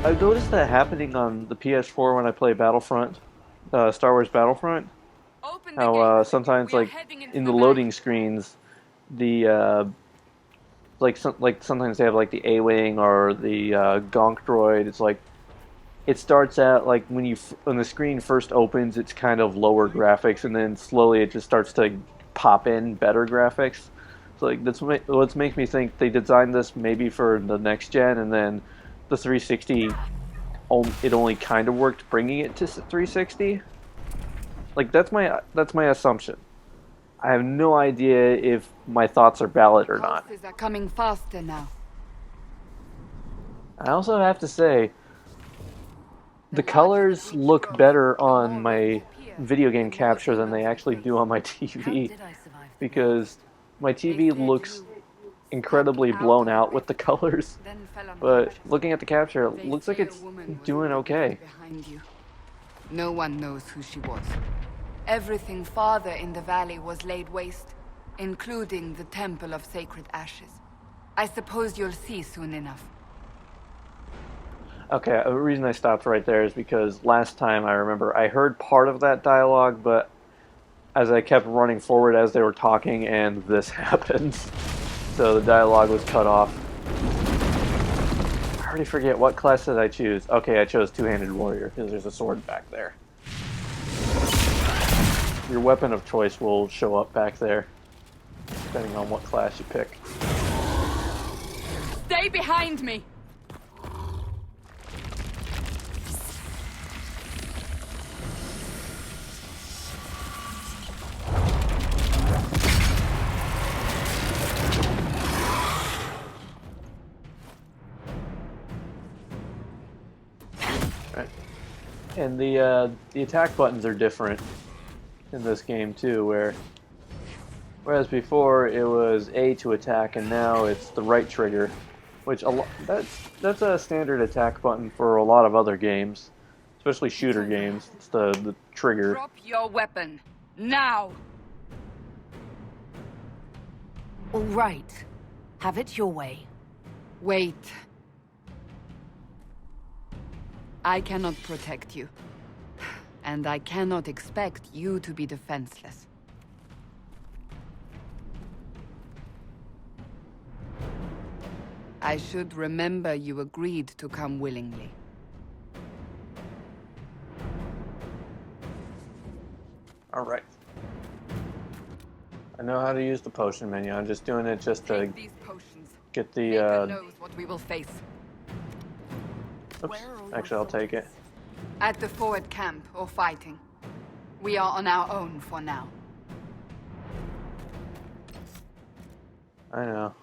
I've noticed that happening on the PS4 when I play Battlefront, Star Wars Battlefront. Open the How gate. sometimes, We are like heading into in the the valley. loading screens, the like sometimes they have like the A-wing or the Gonk droid. It's like it starts out like when the screen first opens, it's kind of lower graphics, and then slowly it just starts to pop in better graphics. So like what makes me think they designed this maybe for the next gen, and then the 360 it only kind of worked bringing it to 360. Like that's my assumption. I have no idea if my thoughts are valid or not. Pulses are coming faster now. I also have to say The the larger the colors breach look grows, better the on more rings my appear, video game the more capture than demons they we actually face. do on my How TV did I survive the war? because my They TV scared looks you. incredibly Stepped out blown of the out with way, the colors. then fell But unconscious. looking at the capture, it They looks like say a it's woman was in doing the okay. lift behind you. No one knows who she was. Everything farther in the valley was laid waste, including the Temple of Sacred Ashes. I suppose you'll see soon enough. Okay, the reason I stopped right there is because last time I remember I heard part of that dialogue, but as I kept running forward as they were talking, and this happens. So the dialogue was cut off. I already forget what class did I choose. Okay, I chose Two-Handed Warrior because there's a sword back there. Your weapon of choice will show up back there, depending on what class you pick. Stay behind me! Right. And the attack buttons are different in this game too, whereas before it was A to attack, and now it's the right trigger, which that's a standard attack button for a lot of other games, especially shooter games. It's the trigger. Drop your weapon. Now! All right. Have it your way. Wait. I cannot protect you. And I cannot expect you to be defenseless. I should remember you agreed to come willingly. All right. I know how to use the potion menu. I'm just doing it just to Take these potions. get Maker the. knows what we will face. Oops. Actually, I'll take it. At the forward camp or fighting. We are on our own for now. I know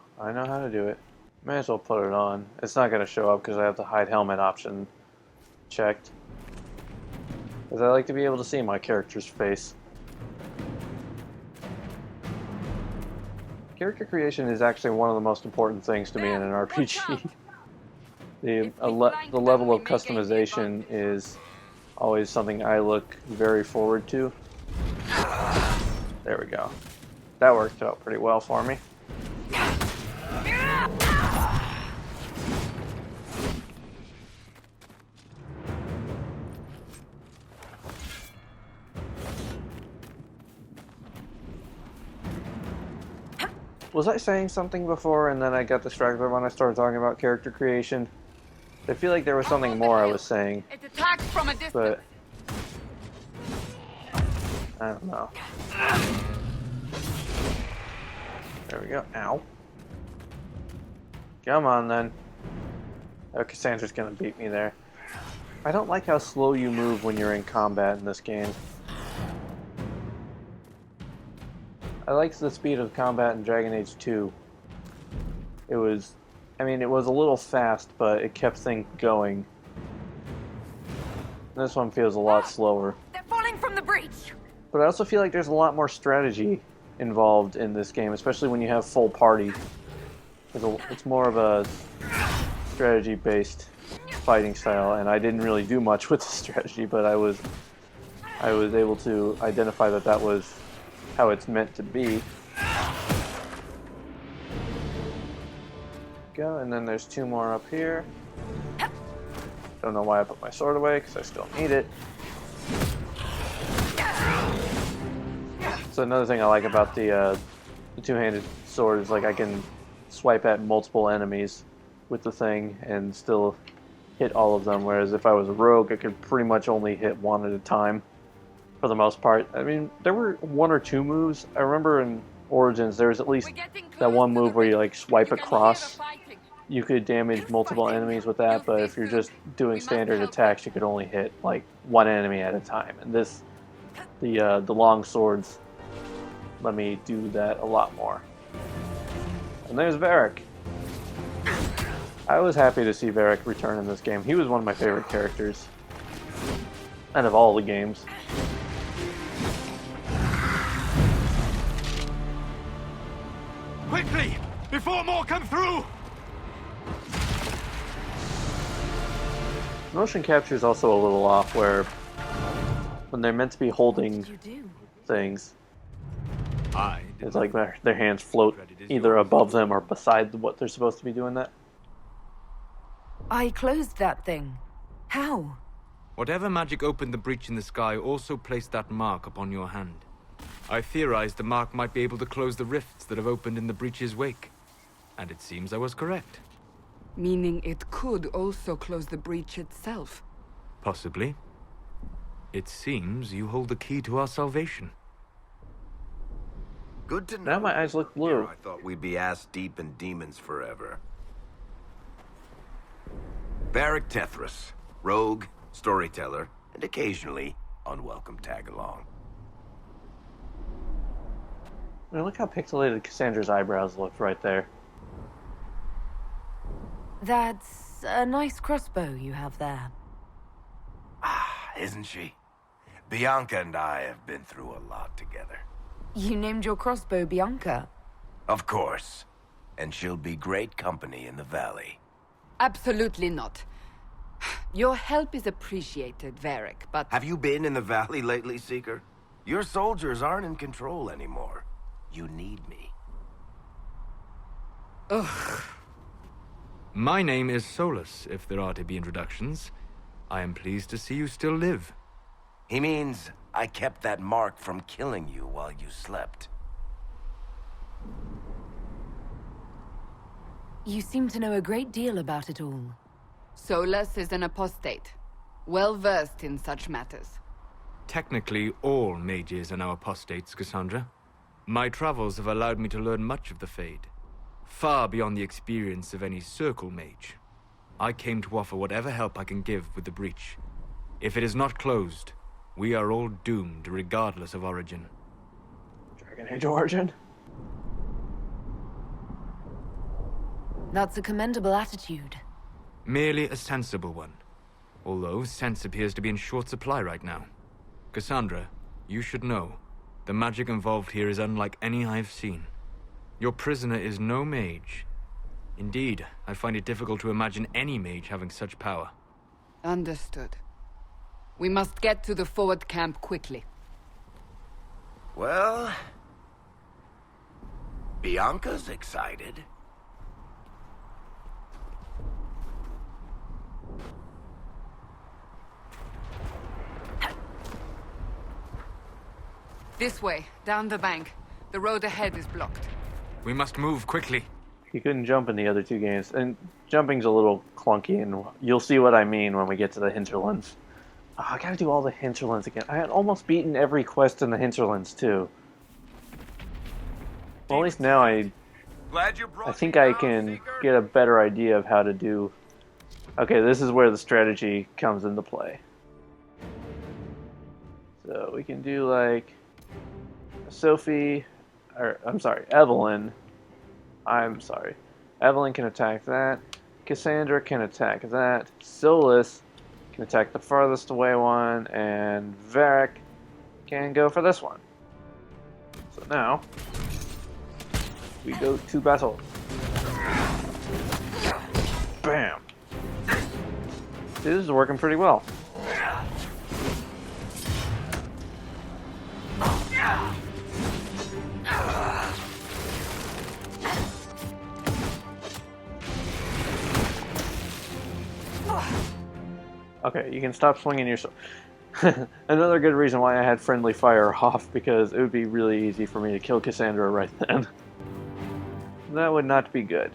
how to do it. May as well put it on. It's not going to show up because I have the hide helmet option checked. Because I like to be able to see my character's face. Character creation is actually one of the most important things to me in an RPG. The level of customization is always something I look very forward to. There we go. That worked out pretty well for me. Was I saying something before and then I got distracted when I started talking about character creation? I feel like there was something more I was saying, It attacks from a distance. but I don't know. There we go. Ow. Come on then. Oh, Cassandra's gonna beat me there. I don't like how slow you move when you're in combat in this game. I liked the speed of combat in Dragon Age 2. It was a little fast, but it kept things going. This one feels a lot slower. They're falling from the breach. But I also feel like there's a lot more strategy involved in this game, especially when you have full party. It's more of a strategy-based fighting style, and I didn't really do much with the strategy, but I was able to identify that was how it's meant to be. Go, and then there's two more up here. Don't know why I put my sword away, because I still need it. So another thing I like about the two-handed sword is like I can swipe at multiple enemies with the thing and still hit all of them, whereas if I was a rogue, I could pretty much only hit one at a time for the most part. I mean, there were one or two moves. I remember in Origins there was at least that one move where you like swipe across. You could damage multiple enemies with that, but if you're just doing standard attacks, you could only hit like one enemy at a time. And this, the long swords let me do that a lot more. And there's Varric. I was happy to see Varric return in this game. He was one of my favorite characters out of all the games. Quickly! Before more come through! Motion capture is also a little off, where when they're meant to be holding things, it's like their hands float either above them or beside what they're supposed to be doing that. I closed that thing. How? Whatever magic opened the breach in the sky also placed that mark upon your hand. I theorized the mark might be able to close the rifts that have opened in the breach's wake. And it seems I was correct. Meaning it could also close the breach itself. Possibly. It seems you hold the key to our salvation. Good to know. Now my eyes look blue. I thought we'd be ass deep in demons forever. Varric Tethras, rogue, storyteller, and occasionally unwelcome tag-along. I mean, look how pixelated Cassandra's eyebrows look right there. That's a nice crossbow you have there. Ah, isn't she? Bianca and I have been through a lot together. You named your crossbow Bianca. Of course. And she'll be great company in the valley. Absolutely not. Your help is appreciated, Varric, but... Have you been in the valley lately, Seeker? Your soldiers aren't in control anymore. You need me. Ugh. My name is Solus, if there are to be introductions. I am pleased to see you still live. He means I kept that mark from killing you while you slept. You seem to know a great deal about it all. Solus is an apostate, well-versed in such matters. Technically, all mages are now apostates, Cassandra. My travels have allowed me to learn much of the Fade, far beyond the experience of any Circle mage. I came to offer whatever help I can give with the breach. If it is not closed, we are all doomed regardless of origin. Dragon Age origin? That's a commendable attitude. Merely a sensible one. Although sense appears to be in short supply right now. Cassandra, you should know, the magic involved here is unlike any I've seen. Your prisoner is no mage. Indeed, I find it difficult to imagine any mage having such power. Understood. We must get to the forward camp quickly. Well... Bianca's excited. This way, down the bank. The road ahead is blocked. We must move quickly. You couldn't jump in the other two games, and jumping's a little clunky, and you'll see what I mean when we get to the hinterlands. Oh, I gotta do all the hinterlands again. I had almost beaten every quest in the hinterlands, too. Well, at least now I think I can get a better idea of how to do... Okay, this is where the strategy comes into play. So we can do, like... Sophie... Or, I'm sorry, Evelyn. Evelyn can attack that. Cassandra can attack that. Solus can attack the farthest away one. And Varric can go for this one. So now, we go to battle. Bam! This is working pretty well. Okay, you can stop swinging your sword. Another good reason why I had friendly fire off, because it would be really easy for me to kill Cassandra right then. That would not be good.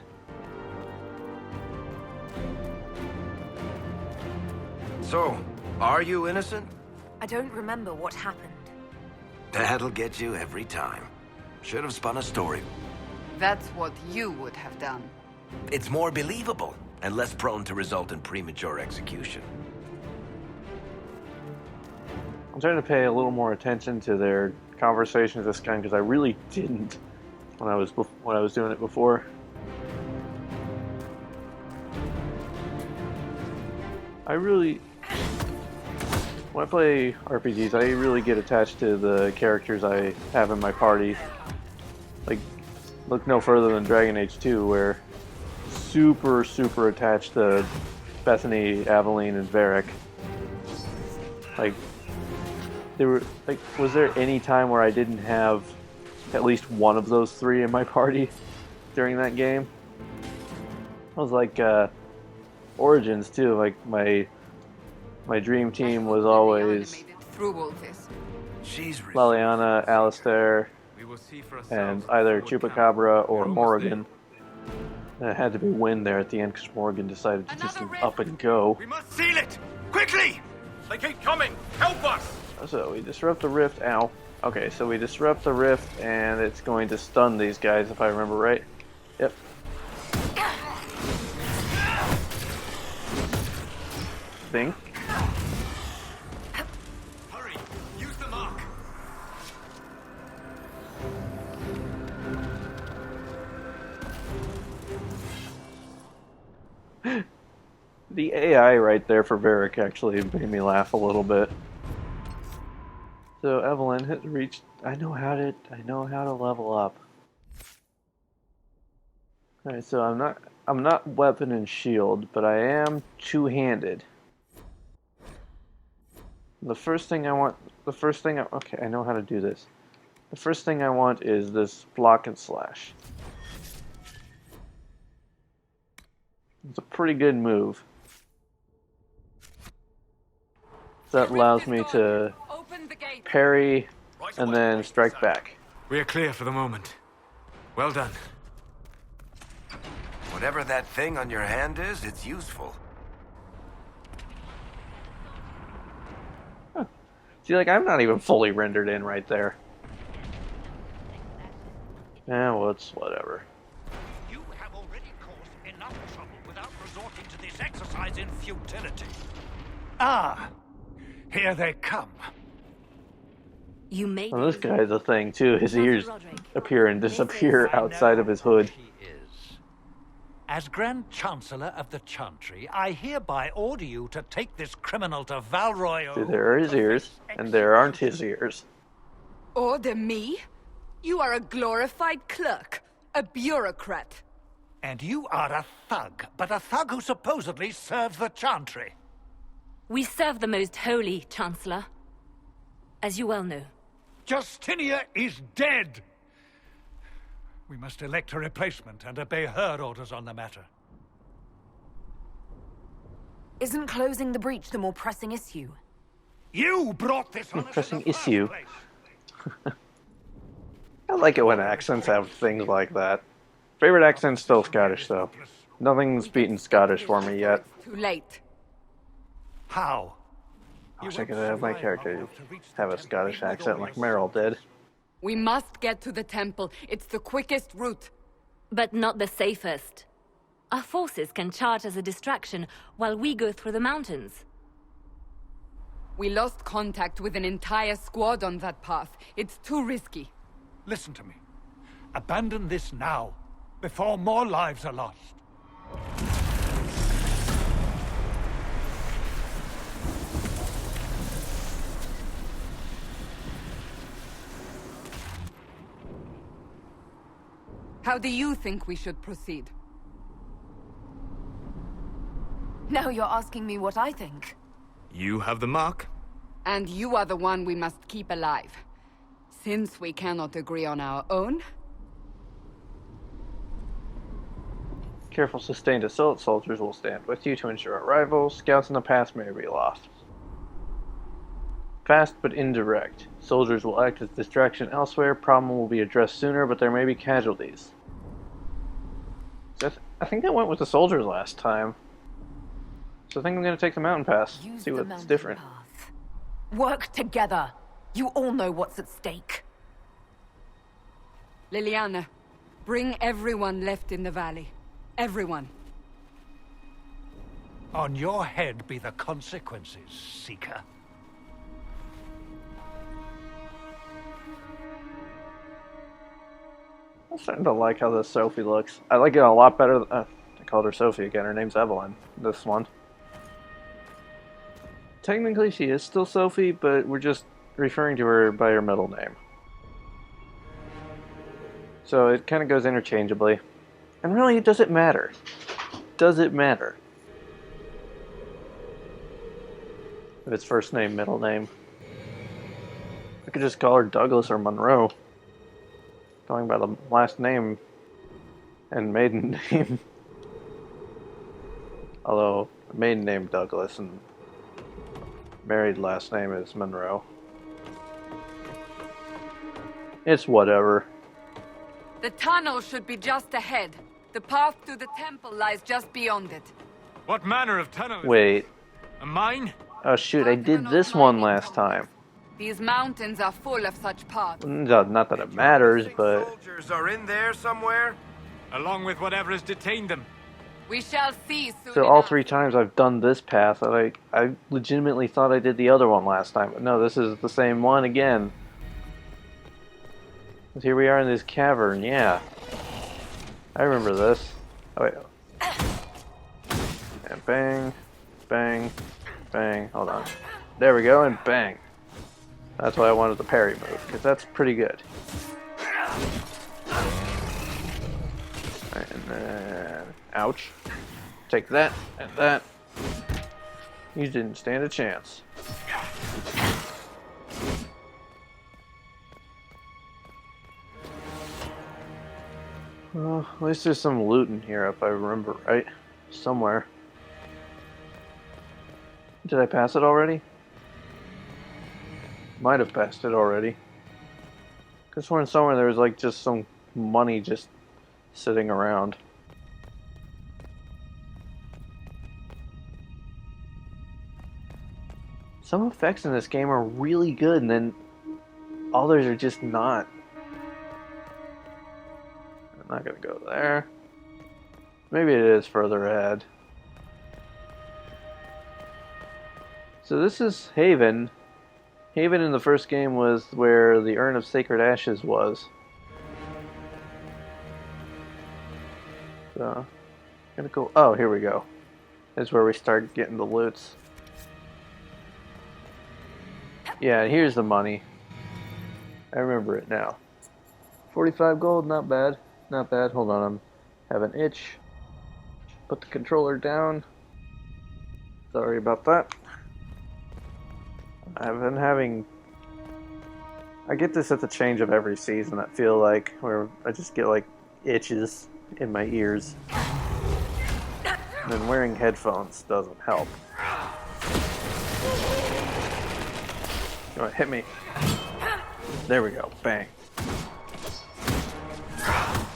So, are you innocent? I don't remember what happened. That'll get you every time. Should have spun a story. That's what you would have done. It's more believable and less prone to result in premature execution. I'm trying to pay a little more attention to their conversations this time, because I really didn't when I was doing it before. When I play RPGs, I really get attached to the characters I have in my party. Like, look no further than Dragon Age 2, where super attached to Bethany, Aveline, and Varric. Like, was there any time where I didn't have at least one of those three in my party during that game? It was like Origins too. Like my dream team was always Leliana, Alistair, and either Chupacabra or Morrigan. And it had to be Wynn there at the end because Morrigan decided to just up and go. We must seal it! Quickly! They keep coming! Help us! So we disrupt the rift. Ow. Okay, so we disrupt the rift and it's going to stun these guys if I remember right. Yep. Bing. Hurry! Use the mark! The AI right there for Varric actually made me laugh a little bit. So Evelyn has reached. I know how to level up. Alright, so I'm not weapon and shield, but I am two-handed. Okay, I know how to do this. The first thing I want is this block and slash. It's a pretty good move. That allows me to parry and then strike back. We are clear for the moment. Well done. Whatever that thing on your hand is, it's useful. See, like, I'm not even fully rendered in right there. Well, it's whatever. You have already caused enough trouble without resorting to this exercise in futility. Ah! Here they come. You made Well, this guy's a thing, too. His ears appear and disappear outside of his hood. He is. As Grand Chancellor of the Chantry, I hereby order you to take this criminal to Valroy. See, there are his ears, and there aren't his ears. Order me? You are a glorified clerk, a bureaucrat. And you are a thug, but a thug who supposedly serves the Chantry. We serve the most holy, Chancellor. As you well know. Justinia is dead! We must elect a replacement and obey her orders on the matter. Isn't closing the breach the more pressing issue? You brought this on us Pressing in the first issue. place. I like it when accents have things like that. Favorite accent's still Scottish, though. Nothing's beaten Scottish for me yet. Too late. How? I wish I could have my character have a Scottish accent like Meryl did. We must get to the temple. It's the quickest route. But not the safest. Our forces can charge as a distraction while we go through the mountains. We lost contact with an entire squad on that path. It's too risky. Listen to me. Abandon this now, before more lives are lost. How do you think we should proceed? Now you're asking me what I think. You have the mark. And you are the one we must keep alive. Since we cannot agree on our own. Careful sustained assault soldiers will stand with you to ensure arrival. Scouts in the path may be lost. Fast but indirect. Soldiers will act as distraction elsewhere. Problem will be addressed sooner, but there may be casualties. I think I went with the soldiers last time. So I think I'm going to take the mountain pass. Use See the what's mountain different. path. Work together. You all know what's at stake. Liliana, bring everyone left in the valley. Everyone. On your head be the consequences, Seeker. I'm starting to like how this Sophie looks. I like it a lot better. I called her Sophie again. Her name's Evelyn. This one. Technically, she is still Sophie, but we're just referring to her by her middle name. So it kind of goes interchangeably. And really, does it matter? Does it matter? If it's first name, middle name. I could just call her Douglas or Monroe. Going by the last name and maiden name. Although, maiden name Douglas and married last name is Monroe. It's whatever. The tunnel should be just ahead. The path to the temple lies just beyond it. What manner of tunnel is Wait. a mine? Oh shoot, I did this one last time. These mountains are full of such paths. Not that it matters, Think but... soldiers are in there somewhere? Along with whatever has detained them. We shall see soon So all enough. 3 times I've done this path, and I legitimately thought I did the other one last time. But no, this is the same one again. 'Cause here we are in this cavern, yeah. I remember this. Oh wait. And bang, bang, bang. Hold on. There we go, and bang. That's why I wanted the parry move, because that's pretty good. Alright, and then... Ouch. Take that, and that. You didn't stand a chance. Well, at least there's some loot in here, if I remember right. Somewhere. Did I pass it already? Might have passed it already. Could have sworn somewhere there was like just some money just sitting around. Some effects in this game are really good, and then others are just not. I'm not gonna go there. Maybe it is further ahead. So this is Haven. Haven in the first game was where the Urn of Sacred Ashes was. So, gonna go. Oh, here we go. This is where we start getting the loots. Yeah, here's the money. I remember it now. 45 gold, not bad. Not bad. Hold on, I have an itch. Put the controller down. Sorry about that. I've been having... I get this at the change of every season, I feel like, where I just get like itches in my ears. And then wearing headphones doesn't help. Come on, hit me. There we go. Bang.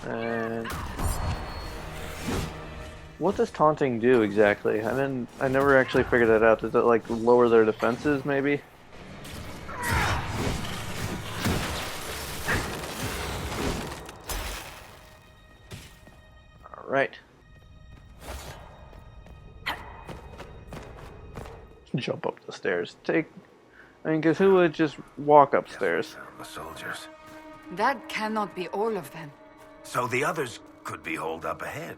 And what does taunting do exactly? I never actually figured that out. Does it like lower their defenses maybe? Alright. Jump up the stairs. I mean, because who would just walk upstairs? The soldiers. That cannot be all of them. So the others could be holed up ahead.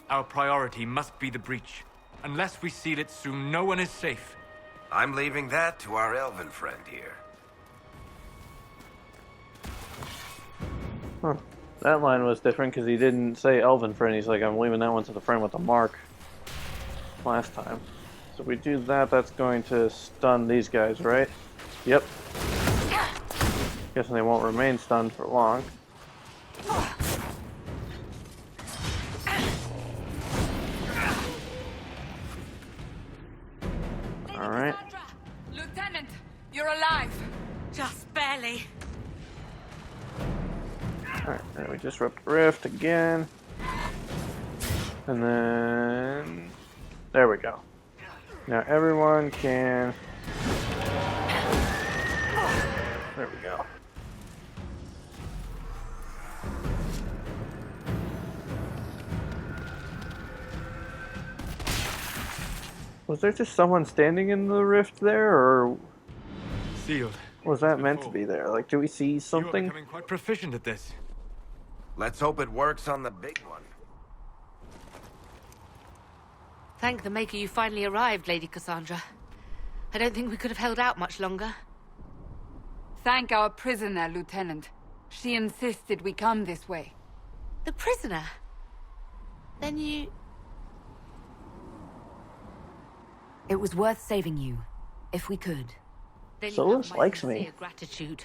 Our priority must be the breach. Unless we seal it soon, no one is safe. I'm leaving that to our elven friend here. Huh. That line was different because he didn't say elven friend. He's like, I'm leaving that one to the friend with the mark. Last time. So if we do that, that's going to stun these guys, right? Yep. Guessing they won't remain stunned for long. Alright. Lieutenant, you're alive. Just barely. Alright, and we disrupt the rift again. And then... There we go. Now everyone can... There we go. Was there just someone standing in the rift there, or Sealed. was that meant to be there? Like, do we see You are something? becoming quite proficient at this. Let's hope it works on the big one. Thank the Maker you finally arrived, Lady Cassandra. I don't think we could have held out much longer. Thank our prisoner, Lieutenant. She insisted we come this way. The prisoner? Then you... It was worth saving you, if we could. Then you Solus have my likes me. sincere gratitude.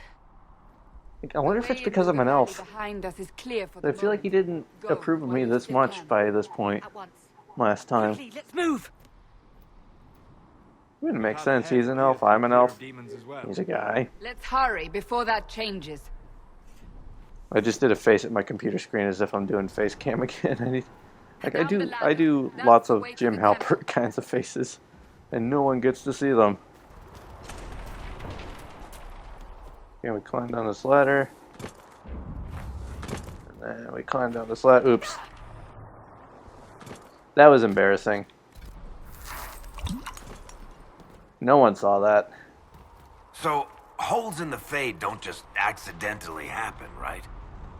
Like, I wonder if it's because I'm an elf. Behind us is clear for I the feel like he moment. didn't Go approve of while me you this still much can. by this point At once. last time. Quickly, let's move! Wouldn't make Have sense. He's an head elf. clear I'm an of elf. demons as well. He's a guy. Let's hurry before that changes. I just did a face at my computer screen as if I'm doing face cam again. Like I Down the do ladder. That's lots the of way to Jim the Halpert temple. kinds of faces, and no one gets to see them. Okay, we climb down this ladder, and then we climb down this ladder. Oops, that was embarrassing. No one saw that. So, holes in the Fade don't just accidentally happen, right?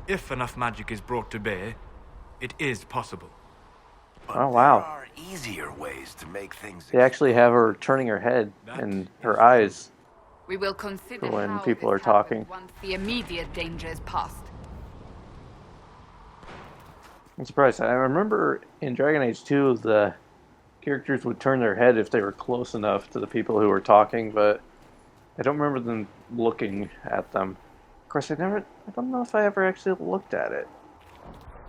If enough magic is brought to bear, it is possible. But Oh, wow. There are easier ways to make things. They actually have her turning her head and her eyes. We will consider When how people this are talking. happens once the immediate danger is past. I'm surprised. I remember in Dragon Age 2, the characters would turn their head if they were close enough to the people who were talking, but I don't remember them looking at them. Of course, I don't know if I ever actually looked at it.